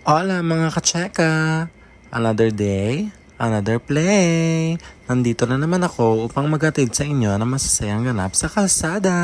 Hola mga kacheka! Another day, another play. Nandito na naman ako upang maghatid sa inyo ng masasayang ganap sa kalsada.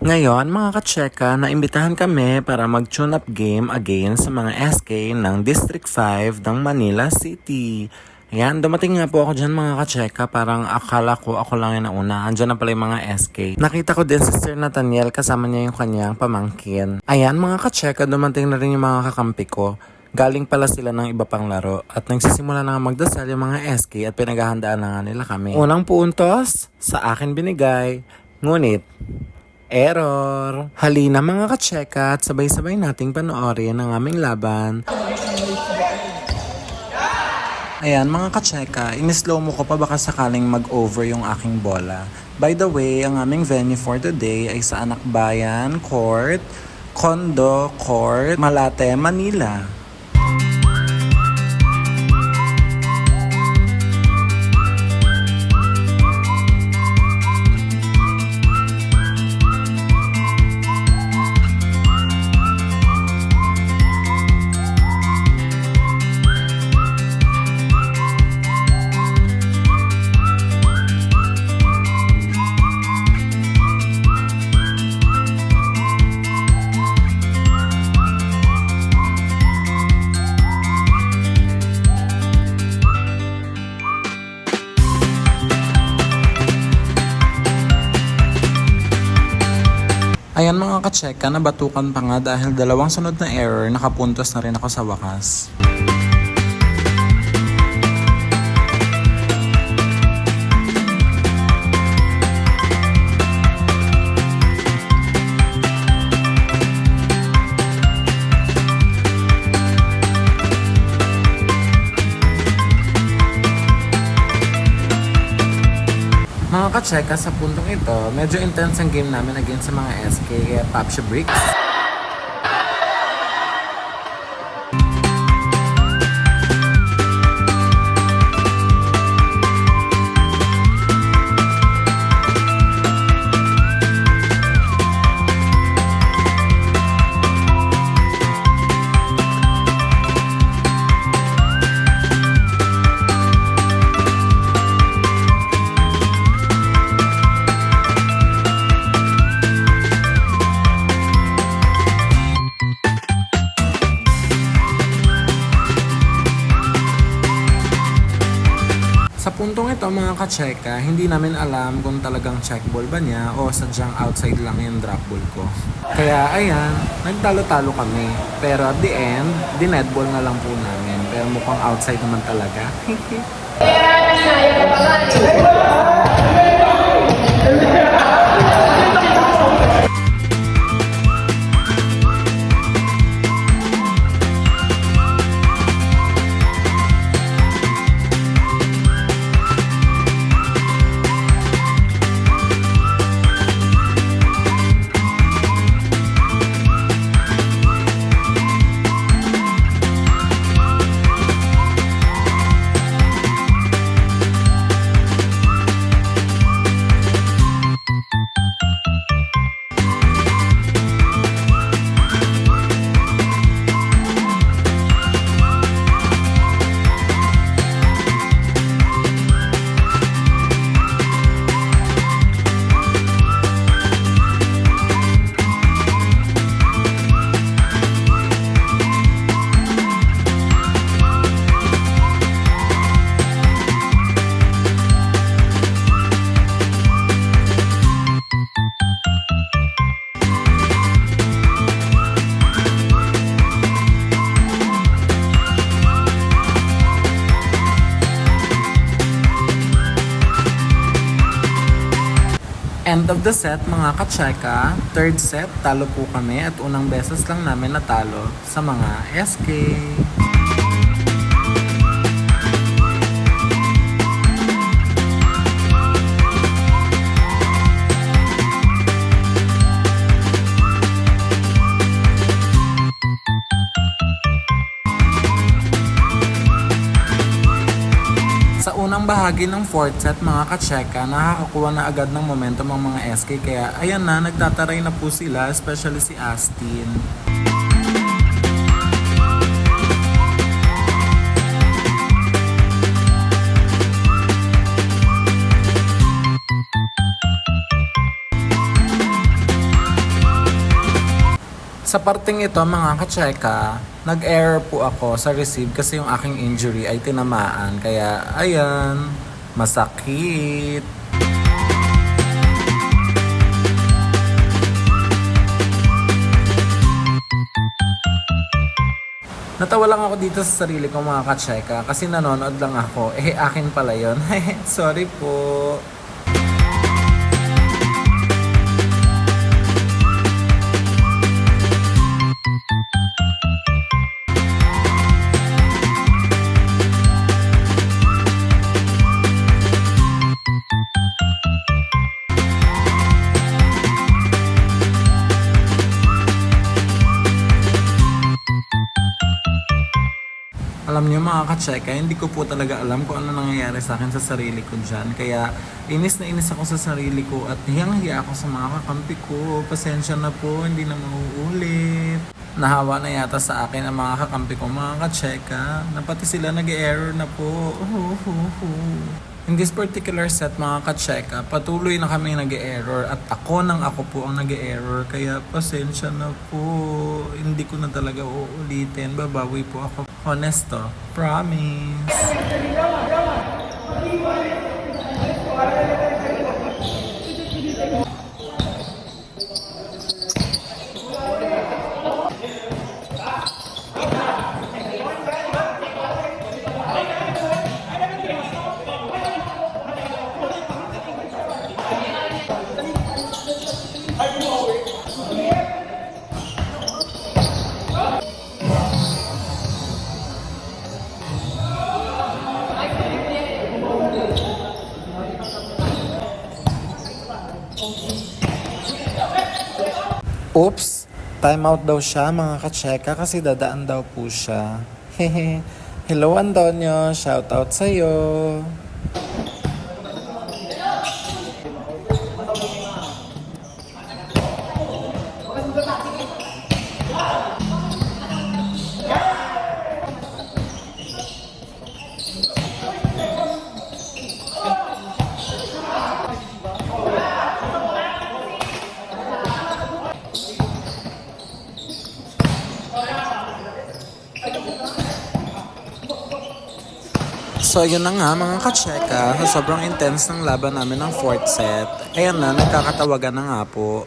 Ngayon mga kacheka, naimbitahan kami para mag-tune up game again sa mga SK ng District 5 ng Manila City. Ayan, dumating nga po ako dyan mga kacheka, parang akala ko ako lang yung nauna. Andyan na pala yung mga SK. Nakita ko din si Sir Nathaniel, kasama niya yung kanyang pamangkin. Ayan mga kacheka, dumating na rin yung mga kakampi ko. Galing pala sila ng iba pang laro at nagsisimula na nga magdasal yung mga SK at pinaghahandaan na nga nila kami. Unang puntos, sa akin binigay, ngunit error. Halina mga kacheka at sabay-sabay nating panoorin ang aming laban. Ayan mga kacheka, in-slow mo ko pa baka sakaling mag-over yung aking bola. By the way, ang aming venue for today ay sa Anak Bayan Court, Condo Court, Malate, Manila. Ayan mga kacheka, nabatukan pa nga dahil dalawang sunod na error, nakapuntos na rin ako sa wakas. Mga kacheka, sa puntong ito, medyo intense ang game namin against sa mga SK kaya Papsha Bricks. Sa puntong ito mga kacheka, hindi namin alam kung talagang check ball ba niya o sadyang outside lang yung drop ball ko. Kaya ayan, nagtalo-talo kami. Pero at the end, dinetball na lang po namin. Pero mukhang outside naman talaga. End of the set mga kacheka, third set, talo po kami at unang beses lang namin natalo sa mga SK. Sa unang bahagi ng fourth set mga kacheka, nakakakuha na agad ng momentum ang mga SK kaya ayan na, nagtataray na po sila, especially si Astin. Sa parting ito mga kacheka, nag-error po ako sa receive kasi yung aking injury ay tinamaan. Kaya ayan, masakit. Natawa lang ako dito sa sarili ko mga kacheka kasi nanonood lang ako. Akin pala yun. Sorry po. Alam niyo mga kacheka, hindi ko po talaga alam kung ano nangyayari sa akin sa sarili ko dyan. Kaya inis na inis ako sa sarili ko at hiyang-hiya ako sa mga kakampi ko. Pasensya na po, hindi na mauulit. Nahawa na yata sa akin ang mga kakampi ko mga kacheka, na pati sila nag-error na po. In this particular set mga kacheka, patuloy na kami nag-error at ako po ang nag-error. Kaya pasensya na po, hindi ko na talaga uulitin. Babawi po ako. Honesto, promise. Oops! Time out daw siya mga kacheka kasi dadaan daw po siya. Hehe. Hello Antonio, shout out sa'yo. So yun na nga mga kacheka, sa sobrang intense ng laban namin ng fourth set, ayan na, nagkakatawagan na nga po.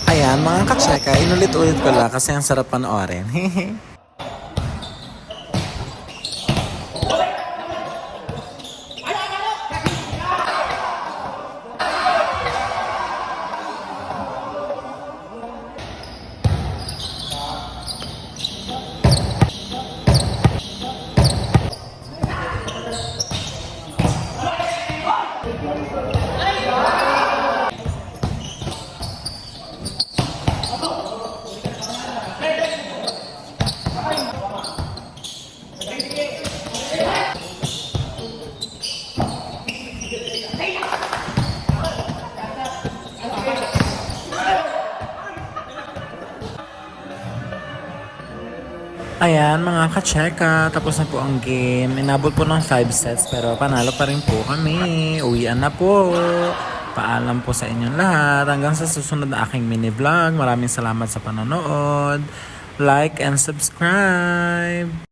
Ayan mga katseka, inulit-ulit ko lang kasi ang sarap panoorin. Ayan mga kacheka, tapos na po ang game. Inabot po ng 5 sets pero panalo pa rin po kami. Uwian na po. Paalam po sa inyong lahat. Hanggang sa susunod na aking mini vlog. Maraming salamat sa panonood. Like and subscribe.